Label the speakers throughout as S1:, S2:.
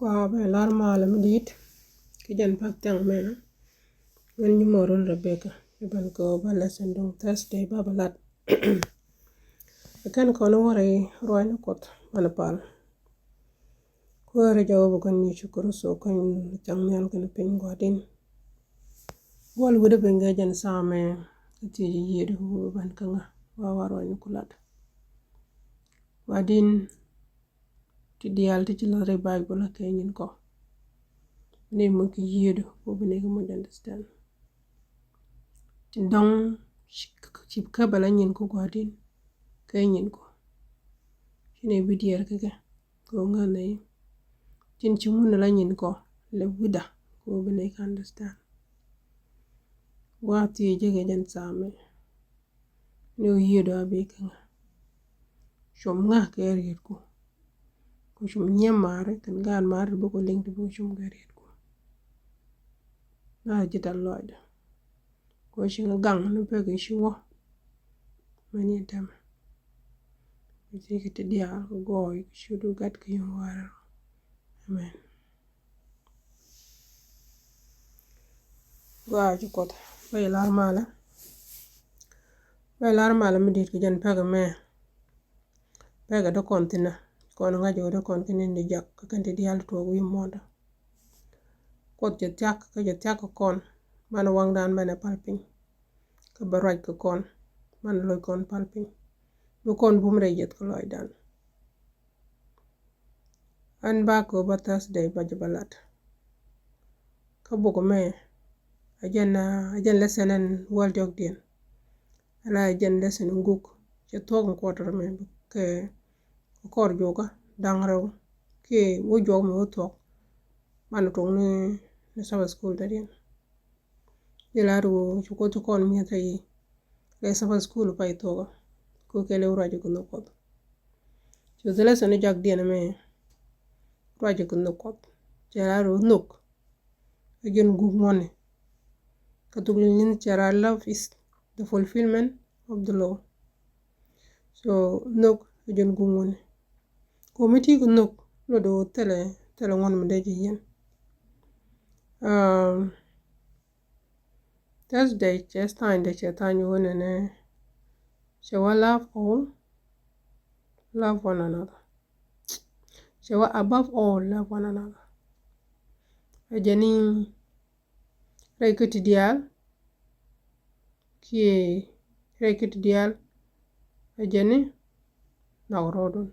S1: Kwa be lar malam dit kijan pak tang me wen ni moron Rebecca ban ko ba lesson dong Thursday ba balat kan ko no wore roy no kot man pal ko re jaw bu kan ni shukuru so kan tang nyal kan pin godin wol wude be ngajan same ti yedu ban kanga wa waro ni kulat wadin ti dial ti la re bag bola kenyin ko ne mo ki yedu ko bene ko mo understand tin dong chip ka bala nyin ko godin kenyin ko shine bidiyar kake ko ngane tin chimun la nyin ko le buda ko bene ka understand wati jege jan same ne yedu abe kanga shom nga ke rir ko shum nyamare kan gan mare bu ko leng bu shum garir ko na jita loida ko shinga gang no pege shiwo mani tam jike te dia go shudu gat ki wara amen wa jukot bay lar mala mi dit ki jan pege me pege do kontina kono ngajo do kon kinin di jak kan te dial to wi moda kot je jak ka je jak kon man wang dan bana palping ka baraj ko kon man loy kon palping bu kon bumre jet ko loy dan an ba ko ba Thursday ba jabalat ka bugo me ajan lesenen wal jog dien ala ajan lesen nguk je tog ko tor me ke kor joga dangrew ke wo jog me wo tok man tong ne sawa school da dien yelaru ko kon mi tayi le sawa school pa itoga ko kele uraje ko no kot so the lesson jag dien me uraje ko no kot yelaru nok ajen gug money katulin chara love is the fulfillment of the law so nok ajen gug money committee ko nok lo do tele ngon mede yen Thursday just time de chetani wona ne shawa love one another shawa above all love one another ajani raikati dial ki raikati dial ajani nawrodon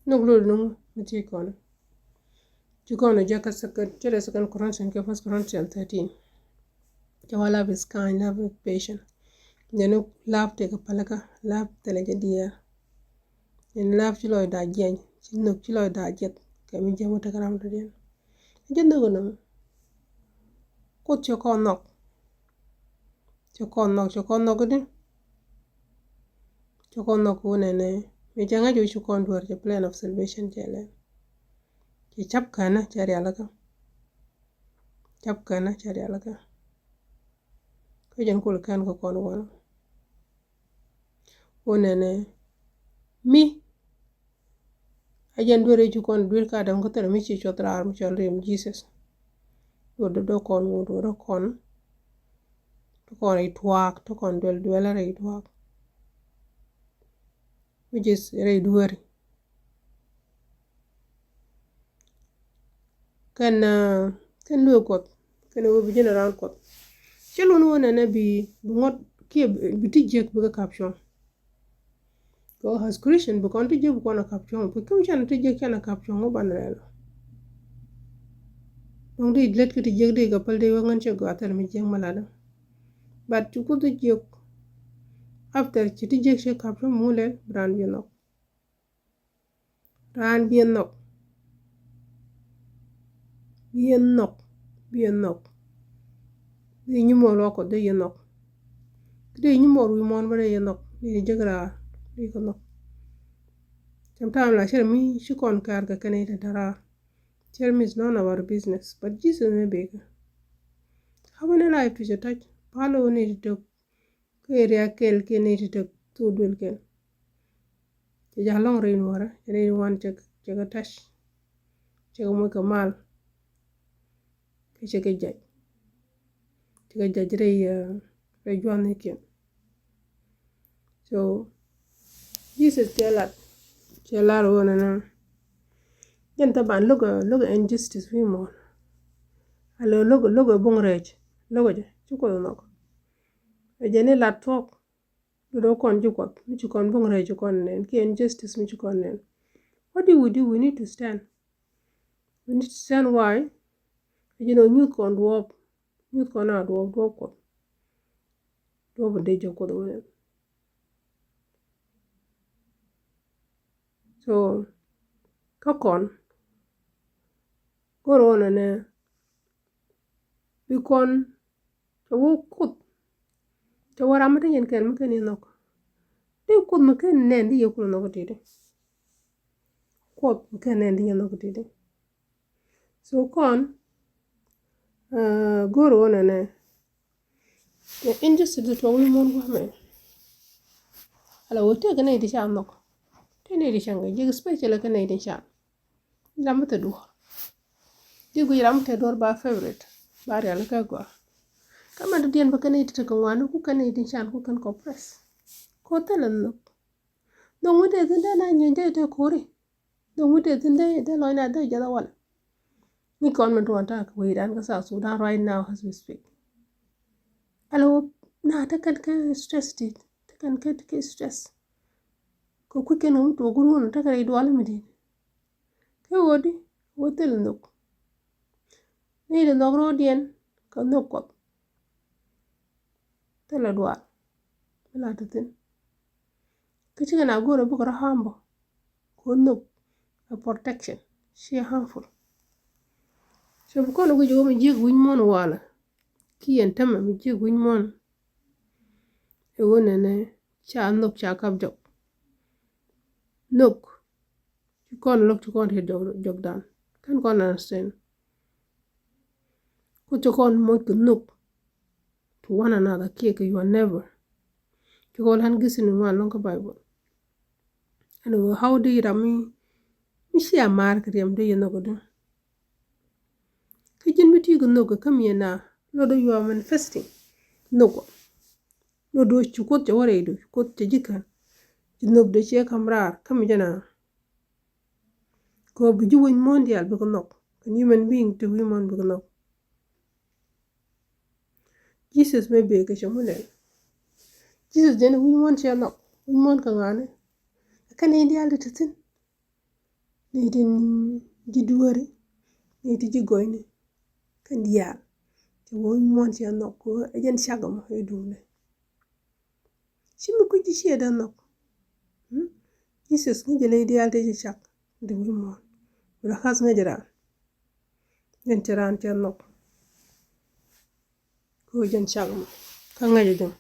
S1: nuglo nung miti kono chikono jaka sakat chere sakan Corinthians ke first Corinthians 13 shawa love is kind love is patient jenu love te ka palaka love tele jadia en love chilo da jen chinuk chilo da jet kami jamu ta karam to den jendo gono ko chokonok gudi chokonok wona ne me janga jo chokon dwar je plan of salvation jele ki chap kana chari alaka ko jan kul kan ko kon wona ne mi ajan dware chokon dwar ka dam ko tere mi chi chotra am chalrim Jesus do kon do kon to kon itwak to kon dwel re itwak which is re duwari kan lu kot kan wo bi general kot chelon wona na bi ngot ki bi tijek bi caption ko has Christian bu kon tijek bu kon caption bu kum chan tijek chan caption ngo banrelo dong di let ki tijek de ga palde wangan che go atar mi jeng malada but ku tijek after tijek che caption mule brand bien nok ni nyumo lo ko de yenok de nyumo ru mon bare yenok ni jegra ni ko nok sometimes la share mi shi kon kar ka kane ta dara tell me it's none of our business but Jesus may be how many life is touch palo ni to area kel ke ni to dul kel ja long re nora re wan che ga touch chega mo kamal ke chega jaj re juan ken so Jesus tell wona na yen taban logo injustice fi mo alo logo bongrej logo je chuko no ejene la talk do kon ju kwat mi chu kon bongrej kon nen ki injustice mi chu kon nen what do we do? We need to stand. We need to stand. Why? You know, youth can't walk. Youth cannot walk. Walk day joke the way. So, kakon, go on and we con to walk good. To what I'm saying, can make any knock. They could make an end, you could not get it. Quote, can end, you know, get it. So, con, go on and the injustice to only one woman. Hello, take an 80 shot knock. 1080 shanga, jig special like an 80 shot. Lamata do. Jigu Ramte door by favorite. Barry Alacagua. Come at the end of a to one who can 80 shot who can compress. Cotel and look. Don't wait as in the 9 day to Cory. Don't wait as in the line at the other one. Me comment to attack wait and South Sudan right now as we speak. Hello, nah, take can stress it. Take can get stress. Go quick and home to a good one, take a do alimity. Kewodi, wotel look. Need a Nogrodian, can no cop. Tell a dwar. Thin. Kitchen a go a book or a humble. Go no a protection. She harmful. So because we go and jig win mon walla. Key and tamma me jig win mon. A one and a cha look cha up job. Look. You can't look to can't hit job done. Can't understand. Put your con more to look to one another cake you are never. You call hand guessing in one longer Bible. And how do you rami? Mishi a mark him do you know good? Kitchen with you no come here now. Lord, you are manifesting. No. No do you quote your way do quote the jikan. You know the chair camera come here. Go be doing mondial because no. Can human being to women because no. Jesus may be a cashamunen. Jesus then we want shall not. We want kangane. I can India little thing. Needing Giduari. Need you going. Can dear. The one want shall not go again shagam. I do. She may quickly share the knock. Jesus need the lady I'll take a shack. The woman. With a house major. Then Teran shall knock. Go again shagam. Can I do?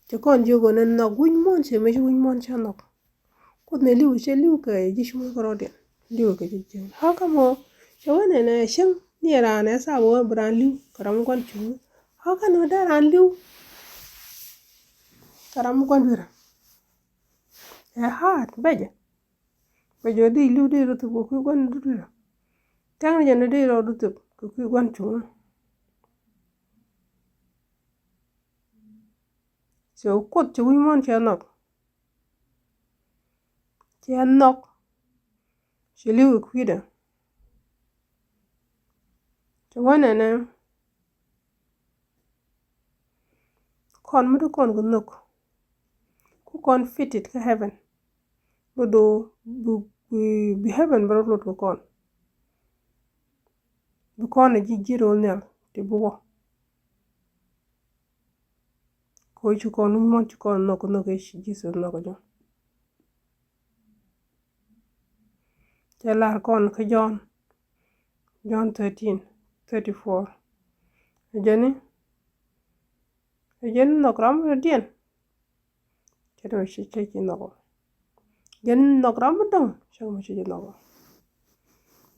S1: The con you go and knock win one, she may win one shall knock. Could me live, she look a dish more corroded. Luke, how come more? She went and a sham near an as I were brand new, Karamquan chew. How can we dare and you? Karamquan. A heart, badger. But your day, you did to work with one to do. Tell me a day or to cook one chew. So, quote to women shall knock. She knock. She live with her. To one and con me to con good knock. Who can't fit it to heaven? But do be heaven, but not to con. The con a gigero nell, the boa. Go to con, we want to con knock Jesus knock. Tell her con John 13:34. Jenny no gram again. Get a shaking no. Jen no gram down. Show me she no.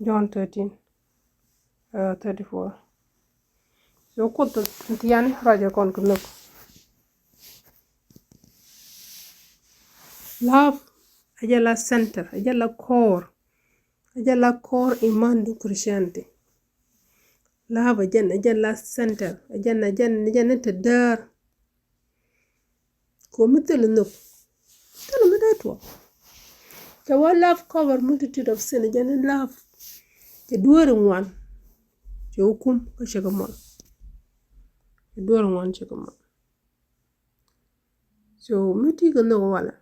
S1: John 13:34. So quote the Tiani Raja con look. Love ajala center, ajala core. ajala core iman du Christianity la ba jan ajala center ajan ta dar ko mitel no tala madato the one love cover multitude of sin ajan love ke duwarin wan ke hukum ka shiga mal ke duwarin wan shiga mal so miti ga no wala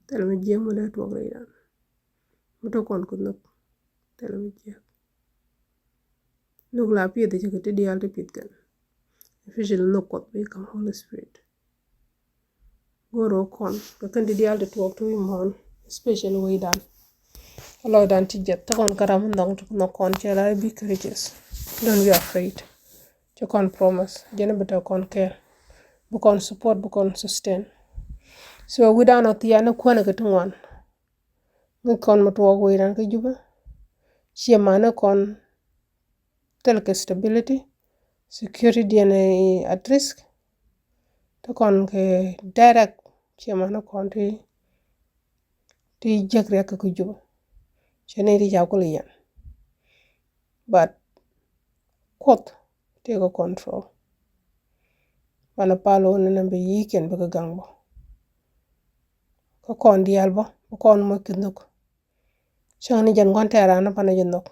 S1: tala ma jeng madato ga muto kon ko no tala ma jeng no la pie de ke te dial te pit kan official no kot be kam Holy Spirit goro kon ka kan dial te talk to him on special way dan Allah dan ti jet ta kon karam ndong no kon chela be courageous don't be afraid to kon promise jena beta kon care bu kon support bu kon sustain so without tiana kwana ka tungwan ngi kon mo to way dan ka juba chi mana kon tel ke stability security DNA at risk to kon ke direct chi mana kon ti jagre ka ku juba chene ri ja ko liyan but kot take a control wana palo na be yiken be gangbo ko kon dial bo ko kon mo kinuk chani jan gon tera na pana jinok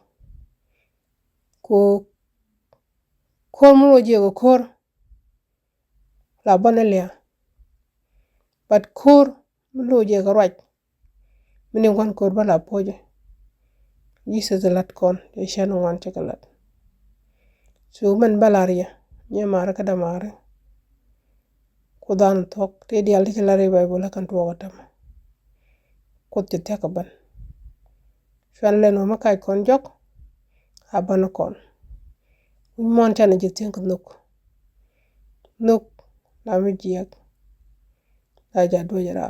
S1: ko mo je ko kor la banalia but kor lo je ko raj mini gon kor bala poje yisa zalat kon e shanu wan chakalat so man balaria nye mara kada mara ko dan tok te dial ti la re bible kan to watam ko te takaban fan le no makai kon jok abana kon mon tane je tin nuk la mi jiak la ja do jara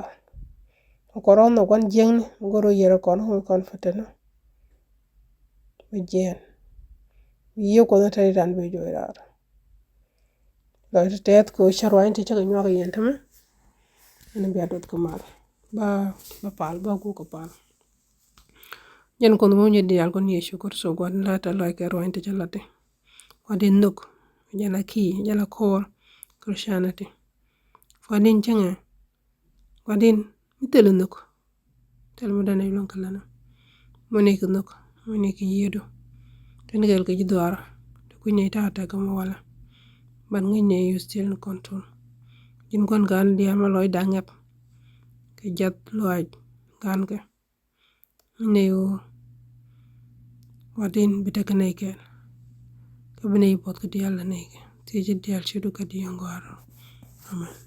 S1: ko ron no gon jeng goro yero kon ho kon fatena mi jen yo ko na tari dan be joira la te ko sharwain ti chaga nyoga yentama ana biya dot ko mal ba pal ba ko ko pal yen kon mo nyedi yal kon yeshu ko so gon la ta la ke roin ti jalate wadin nuk jala ki jala core Christianity wadin changa wadin mitel nuk tel mo dana ilon kalana monik nuk monik yedo tengal ke jidwara to kunya ta ga mo wala ban ngine you still in control jin kon gan dia ma loy dangep ke jat loy gan ke ne yo wadin bitakane ke bene pot ko dial ne ke ti dial chudu ka di ngoro amen